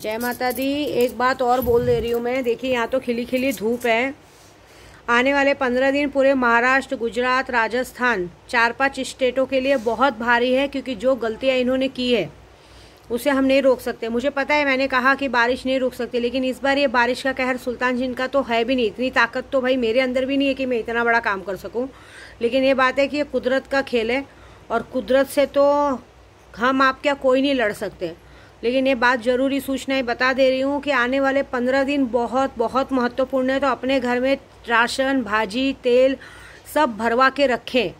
जय माता दी। एक बात और बोल दे रही हूँ मैं। देखिए यहाँ तो खिली खिली धूप है। आने वाले 15 दिन पूरे महाराष्ट्र, गुजरात, राजस्थान 4-5 स्टेटों के लिए बहुत भारी है, क्योंकि जो गलतियाँ इन्होंने की है उसे हम नहीं रोक सकते। मुझे पता है, मैंने कहा कि बारिश नहीं रुक सकती, लेकिन इस बार ये बारिश का कहर सुल्तान जिन का तो है भी नहीं। इतनी ताकत तो भाई मेरे अंदर भी नहीं है कि मैं इतना बड़ा काम कर सकूं। लेकिन ये बात है कि ये कुदरत का खेल है, और कुदरत से तो हम आप क्या कोई नहीं लड़ सकते। लेकिन ये बात ज़रूरी सूचनाएं बता दे रही हूँ कि आने वाले 15 दिन बहुत बहुत महत्वपूर्ण है। तो अपने घर में राशन, भाजी, तेल सब भरवा के रखें,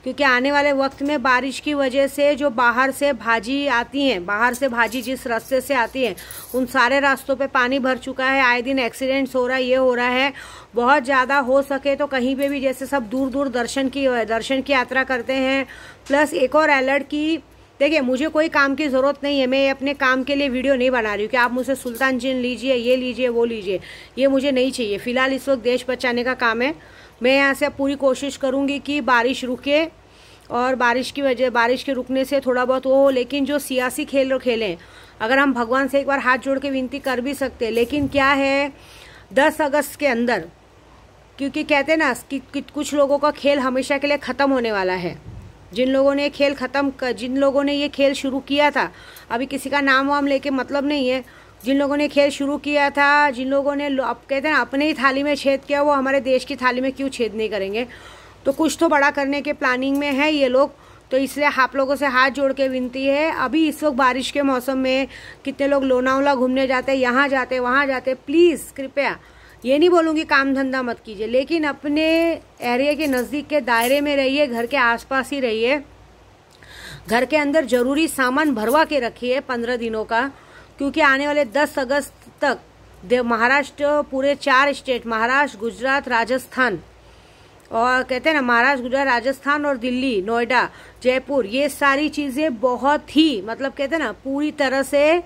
क्योंकि आने वाले वक्त में बारिश की वजह से जो बाहर से भाजी आती हैं, बाहर से भाजी जिस रास्ते से आती है, उन सारे रास्तों पे पानी भर चुका है। आए दिन एक्सीडेंट्स हो रहा है, ये हो रहा है। बहुत ज़्यादा हो सके तो कहीं पे भी, जैसे सब दूर दूर दर्शन की यात्रा करते हैं। प्लस एक और अलर्ट की, देखिए मुझे कोई काम की ज़रूरत नहीं है। मैं अपने काम के लिए वीडियो नहीं बना रही हूँ कि आप मुझसे सुल्तान जिन लीजिए, ये लीजिए, वो लीजिए। ये मुझे नहीं चाहिए। फ़िलहाल इस वक्त देश बचाने का काम है। मैं यहाँ से पूरी कोशिश करूँगी कि बारिश रुके, और बारिश के रुकने से थोड़ा बहुत वो हो। लेकिन जो सियासी खेल खेलें, अगर हम भगवान से एक बार हाथ जोड़ के विनती कर भी सकते हैं, लेकिन क्या है 10 अगस्त के अंदर, क्योंकि कहते हैं ना कि कुछ लोगों का खेल हमेशा के लिए ख़त्म होने वाला है। जिन लोगों ने ये खेल शुरू किया था, अभी किसी का नाम वाम लेके मतलब नहीं है, जिन लोगों ने खेल शुरू किया था, जिन लोगों ने अब कहते हैं ना अपने ही थाली में छेद किया, वो हमारे देश की थाली में क्यों छेद नहीं करेंगे। तो कुछ तो बड़ा करने के प्लानिंग में है ये लोग। तो इसलिए आप लोगों से हाथ जोड़ के विनती है, अभी इस वक्त बारिश के मौसम में कितने लोग लोनावला घूमने जाते, यहाँ जाते, वहाँ जाते, प्लीज़ कृपया, ये नहीं बोलूँगी काम धंधा मत कीजिए, लेकिन अपने एरिया के नज़दीक के दायरे में रहिए, घर के आसपास ही रहिए। घर के अंदर ज़रूरी सामान भरवा के रखिए 15 दिनों का, क्योंकि आने वाले 10 अगस्त तक महाराष्ट्र, पूरे 4 स्टेट, महाराष्ट्र, गुजरात, राजस्थान, और कहते हैं ना महाराष्ट्र, गुजरात, राजस्थान और दिल्ली, नोएडा, जयपुर, ये सारी चीज़ें बहुत ही मतलब कहते हैं ना पूरी तरह से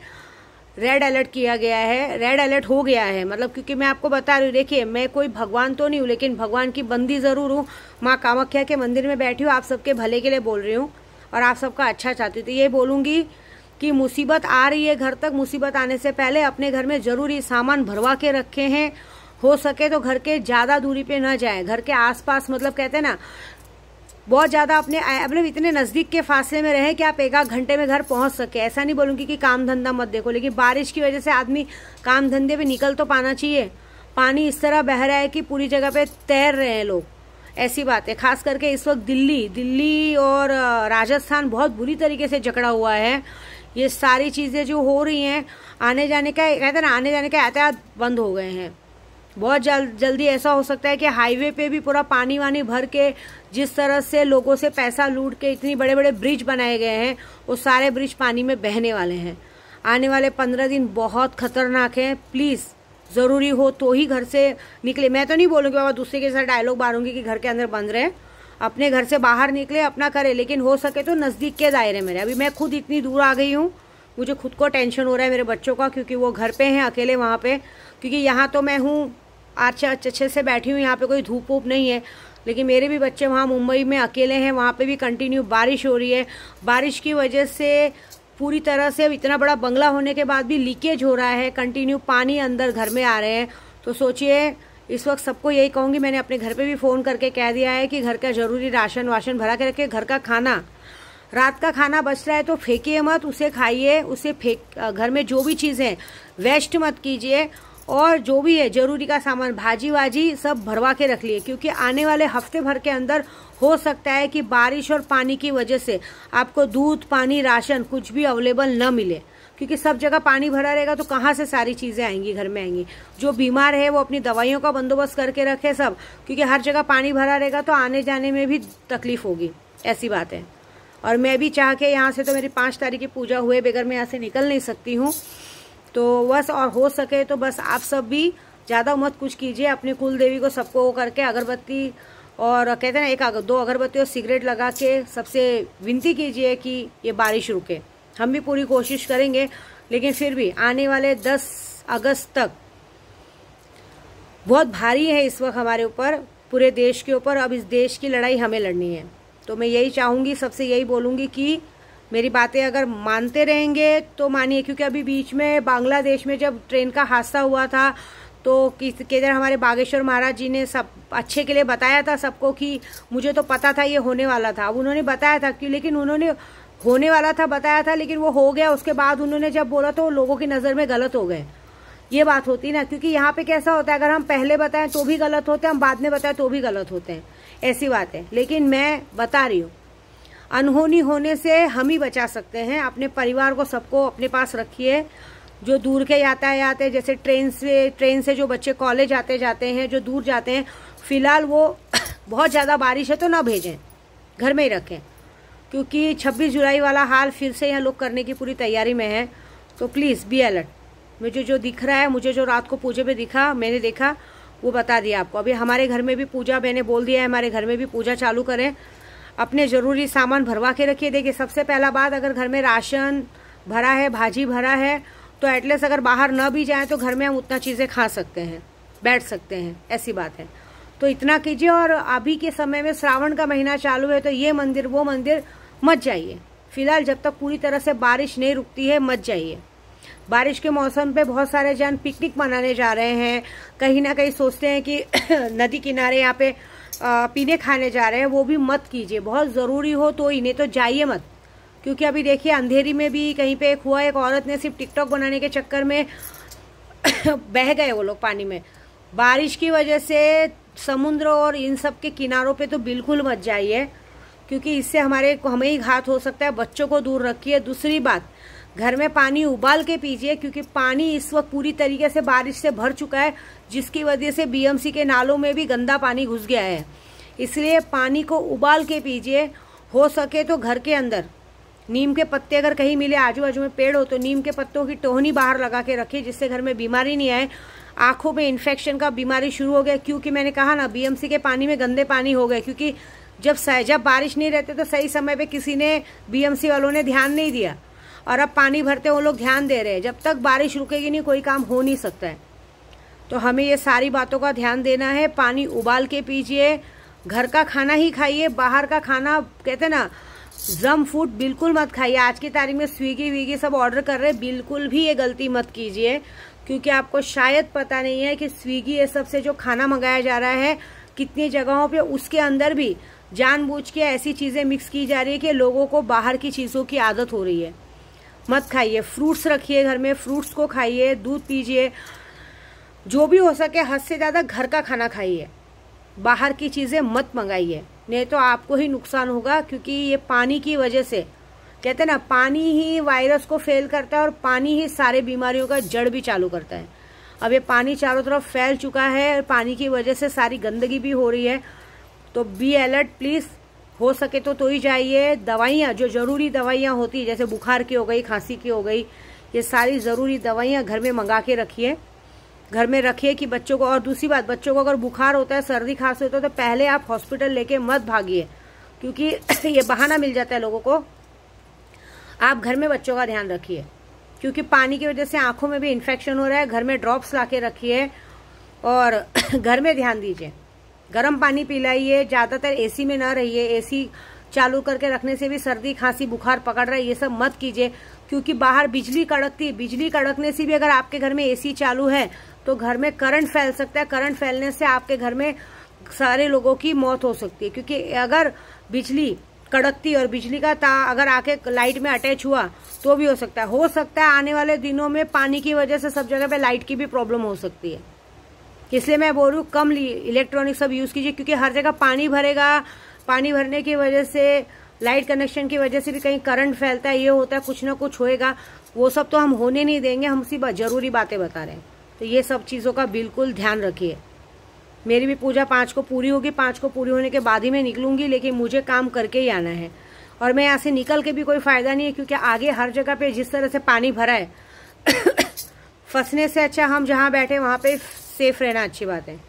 रेड अलर्ट किया गया है, रेड अलर्ट हो गया है। मतलब क्योंकि मैं आपको बता रही हूँ, देखिए मैं कोई भगवान तो नहीं हूँ, लेकिन भगवान की बंदी ज़रूर हूँ। माँ कामाख्या के मंदिर में बैठी हूँ, आप सबके भले के लिए बोल रही हूँ और आप सबका अच्छा चाहती हूँ। तो ये बोलूँगी कि मुसीबत आ रही है घर तक, मुसीबत आने से पहले अपने घर में ज़रूरी सामान भरवा के रखे हैं। हो सके तो घर के ज़्यादा दूरी पे ना जाए, घर के आसपास, मतलब कहते हैं ना बहुत ज़्यादा अपने इतने नज़दीक के फासले में रहे कि आप 1-1 घंटे में घर पहुंच सके। ऐसा नहीं बोलूँगी कि काम धंधा मत देखो, लेकिन बारिश की वजह से आदमी काम धंधे पे निकल तो पाना चाहिए। पानी इस तरह बह रहा है कि पूरी जगह पे तैर रहे हैं लोग, ऐसी बात है। खास करके इस वक्त दिल्ली और राजस्थान बहुत बुरी तरीके से जकड़ा हुआ है। ये सारी चीज़ें जो हो रही हैं, आने जाने का कहते हैं ना, आने जाने के यातायात बंद हो गए हैं। बहुत जल्दी ऐसा हो सकता है कि हाईवे पे भी पूरा पानी वानी भर के, जिस तरह से लोगों से पैसा लूट के इतनी बड़े बड़े ब्रिज बनाए गए हैं, वो सारे ब्रिज पानी में बहने वाले हैं। आने वाले 15 दिन बहुत खतरनाक हैं। प्लीज़ ज़रूरी हो तो ही घर से निकले। मैं तो नहीं बोलूँगी बाबा दूसरे के साथ डायलॉग मारूंगी कि घर के अंदर बंद रहे, अपने घर से बाहर निकले, अपना करे, लेकिन हो सके तो नज़दीक के दायरे में रहे। अभी मैं खुद इतनी दूर आ गई हूँ, मुझे खुद को टेंशन हो रहा है मेरे बच्चों का, क्योंकि वो घर पे हैं अकेले वहाँ पे। क्योंकि यहाँ तो मैं हूँ अच्छे से बैठी हूँ, यहाँ पे कोई धूप वूप नहीं है, लेकिन मेरे भी बच्चे वहाँ मुंबई में अकेले हैं, वहाँ पे भी कंटिन्यू बारिश हो रही है। बारिश की वजह से पूरी तरह से इतना बड़ा बंगला होने के बाद भी लीकेज हो रहा है, कंटिन्यू पानी अंदर घर में आ रहे हैं। तो सोचिए, इस वक्त सबको यही कहूँगी, मैंने अपने घर पे भी फ़ोन करके कह दिया है कि घर का ज़रूरी राशन वाशन भरा के रखे। घर का खाना, रात का खाना बच रहा है तो फेंकिए मत, उसे खाइए, उसे घर में जो भी चीज़ें वेस्ट मत कीजिए, और जो भी है ज़रूरी का सामान, भाजी वाजी सब भरवा के रख लिए, क्योंकि आने वाले हफ्ते भर के अंदर हो सकता है कि बारिश और पानी की वजह से आपको दूध, पानी, राशन कुछ भी अवेलेबल न मिले, क्योंकि सब जगह पानी भरा रहेगा तो कहाँ से सारी चीज़ें आएंगी, घर में आएंगी। जो बीमार है वो अपनी दवाइयों का बंदोबस्त करके रखे सब, क्योंकि हर जगह पानी भरा रहेगा तो आने जाने में भी तकलीफ होगी, ऐसी बात है। और मैं भी चाह के यहाँ से, तो मेरी 5 तारीख की पूजा हुए बगैर मैं यहाँ से निकल नहीं सकती हूँ। तो बस, और हो सके तो बस आप सब भी ज़्यादा मत कुछ कीजिए, अपनी कुल देवी को सबको वो करके अगरबत्ती, और कहते हैं ना 1-2 अगरबत्ती और सिगरेट लगा के सबसे विनती कीजिए कि ये बारिश रुके। हम भी पूरी कोशिश करेंगे, लेकिन फिर भी आने वाले 10 अगस्त तक बहुत भारी है इस वक्त हमारे ऊपर, पूरे देश के ऊपर। अब इस देश की लड़ाई हमें लड़नी है। तो मैं यही चाहूँगी, सबसे यही बोलूँगी कि मेरी बातें अगर मानते रहेंगे तो मानिए, क्योंकि अभी बीच में बांग्लादेश में जब ट्रेन का हादसा हुआ था तो किधर हमारे बागेश्वर महाराज जी ने सब अच्छे के लिए बताया था सबको कि मुझे तो पता था ये होने वाला था। अब उन्होंने बताया था कि, लेकिन उन्होंने होने वाला था बताया था, लेकिन वो हो गया। उसके बाद उन्होंने जब बोला तो लोगों की नज़र में गलत हो गए। ये बात होती ना, क्योंकि यहाँ पे कैसा होता है, अगर हम पहले बताएं तो भी गलत होते हैं, हम बाद में बताएं तो भी गलत होते हैं, ऐसी बात है। लेकिन मैं बता रही हूँ, अनहोनी होने से हम ही बचा सकते हैं। अपने परिवार को सबको अपने पास रखिए। जो दूर के यातायात है, जैसे ट्रेन से जो बच्चे कॉलेज आते जाते हैं, जो दूर जाते हैं, फिलहाल वो बहुत ज़्यादा बारिश है तो ना भेजें, घर में ही रखें, क्योंकि 26 जुलाई वाला हाल फिर से यहाँ लोग करने की पूरी तैयारी में है। तो प्लीज़ बी अलर्ट। मुझे जो दिख रहा है, मुझे जो रात को पूजे पे दिखा, मैंने देखा, वो बता दिया आपको। अभी हमारे घर में भी पूजा, मैंने बोल दिया है हमारे घर में भी पूजा चालू करें। अपने ज़रूरी सामान भरवा के रखिए। देखिए, सबसे पहला बात, अगर घर में राशन भरा है, भाजी भरा है, तो एटलीस्ट अगर बाहर न भी जाए तो घर में हम उतना चीज़ें खा सकते हैं, बैठ सकते हैं, ऐसी बात है। तो इतना कीजिए। और अभी के समय में श्रावण का महीना चालू है, तो ये मंदिर वो मंदिर मत जाइए। फिलहाल जब तक पूरी तरह से बारिश नहीं रुकती है, मत जाइए। बारिश के मौसम पे बहुत सारे जन पिकनिक मनाने जा रहे हैं, कहीं ना कहीं सोचते हैं कि नदी किनारे यहाँ पे पीने खाने जा रहे हैं, वो भी मत कीजिए। बहुत ज़रूरी हो तो इन्हें तो जाइए मत, क्योंकि अभी देखिए अंधेरी में भी कहीं पे एक औरत ने सिर्फ टिकटॉक बनाने के चक्कर में बह गए वो लोग पानी में। बारिश की वजह से समुद्र और इन सब के किनारों पे तो बिल्कुल मत जाइए, क्योंकि इससे हमें ही घात हो सकता है। बच्चों को दूर रखिए। दूसरी बात, घर में पानी उबाल के पीजिए, क्योंकि पानी इस वक्त पूरी तरीके से बारिश से भर चुका है, जिसकी वजह से बीएमसी के नालों में भी गंदा पानी घुस गया है। इसलिए पानी को उबाल के पीजिए। हो सके तो घर के अंदर नीम के पत्ते अगर कहीं मिले, आजू बाजू में पेड़ हो, तो नीम के पत्तों की टोहनी बाहर लगा के रखिए, जिससे घर में बीमारी नहीं आए। आंखों में इन्फेक्शन का बीमारी शुरू हो गया, क्योंकि मैंने कहा ना, बीएमसी के पानी में गंदे पानी हो गए, क्योंकि जब बारिश नहीं रहते तो सही समय पे किसी ने, बीएमसी वालों ने ध्यान नहीं दिया, और अब पानी भरते वो लोग ध्यान दे रहे हैं। जब तक बारिश रुकेगी नहीं, कोई काम हो नहीं सकता है। तो हमें ये सारी बातों का ध्यान देना है। पानी उबाल के पीजिए। घर का खाना ही खाइए। बाहर का खाना, कहते ना, जंक फूड बिल्कुल मत खाइए। आज की तारीख में स्विगी वीगी सब ऑर्डर कर रहे हैं, बिल्कुल भी ये गलती मत कीजिए, क्योंकि आपको शायद पता नहीं है कि स्विगी ये सब से जो खाना मंगाया जा रहा है कितनी जगहों पे, उसके अंदर भी जानबूझ के ऐसी चीज़ें मिक्स की जा रही है कि लोगों को बाहर की चीज़ों की आदत हो रही है। मत खाइए। फ्रूट्स रखिए घर में, फ्रूट्स को खाइए, दूध पीजिए, जो भी हो सके हद से ज़्यादा घर का खाना खाइए। बाहर की चीज़ें मत मंगाइए, नहीं तो आपको ही नुकसान होगा, क्योंकि ये पानी की वजह से, कहते हैं ना, पानी ही वायरस को फेल करता है और पानी ही सारे बीमारियों का जड़ भी चालू करता है। अब ये पानी चारों तरफ फैल चुका है, पानी की वजह से सारी गंदगी भी हो रही है। तो बी अलर्ट प्लीज़। हो सके तो ही जाइए। दवाइयाँ, जो ज़रूरी दवाइयाँ होती है, जैसे बुखार की हो गई, खांसी की हो गई, ये सारी ज़रूरी दवाइयाँ घर में मंगा के रखिए, घर में रखिए कि बच्चों को। और दूसरी बात, बच्चों को अगर बुखार होता है, सर्दी खांसी होता है, तो पहले आप हॉस्पिटल लेके मत भागिए, क्योंकि ये बहाना मिल जाता है लोगों को। आप घर में बच्चों का ध्यान रखिए, क्योंकि पानी की वजह से आंखों में भी इन्फेक्शन हो रहा है। घर में ड्रॉप्स ला के रखिए और घर में ध्यान दीजिए। गर्म पानी पिलाइए। ज़्यादातर एसी में ना रहिए। एसी चालू करके रखने से भी सर्दी खांसी बुखार पकड़ रहा है, ये सब मत कीजिए, क्योंकि बाहर बिजली कड़कती है। बिजली कड़कने से भी, अगर आपके घर में एसी चालू है तो घर में करंट फैल सकता है। करंट फैलने से आपके घर में सारे लोगों की मौत हो सकती है, क्योंकि अगर बिजली कड़कती और बिजली का तार अगर आके लाइट में अटैच हुआ तो भी हो सकता है आने वाले दिनों में पानी की वजह से सब जगह पे लाइट की भी प्रॉब्लम हो सकती है। इसलिए मैं बोल रही हूँ, कम इलेक्ट्रॉनिक सब यूज़ कीजिए, क्योंकि हर जगह पानी भरेगा। पानी भरने की वजह से, लाइट कनेक्शन की वजह से भी कहीं करंट फैलता है, ये होता है, कुछ ना कुछ होएगा। वो सब तो हम होने नहीं देंगे, हम सिर्फ जरूरी बातें बता रहे हैं। तो ये सब चीज़ों का बिल्कुल ध्यान रखिए। मेरी भी पूजा 5 को पूरी होगी। 5 को पूरी होने के बाद ही मैं निकलूंगी, लेकिन मुझे काम करके ही आना है। और मैं यहाँ से निकल के भी कोई फ़ायदा नहीं है, क्योंकि आगे हर जगह पे जिस तरह से पानी भरा है फंसने से अच्छा हम जहाँ बैठे वहाँ पे सेफ रहना अच्छी बात है।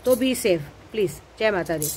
तो बी सेफ प्लीज़। जय माता दी।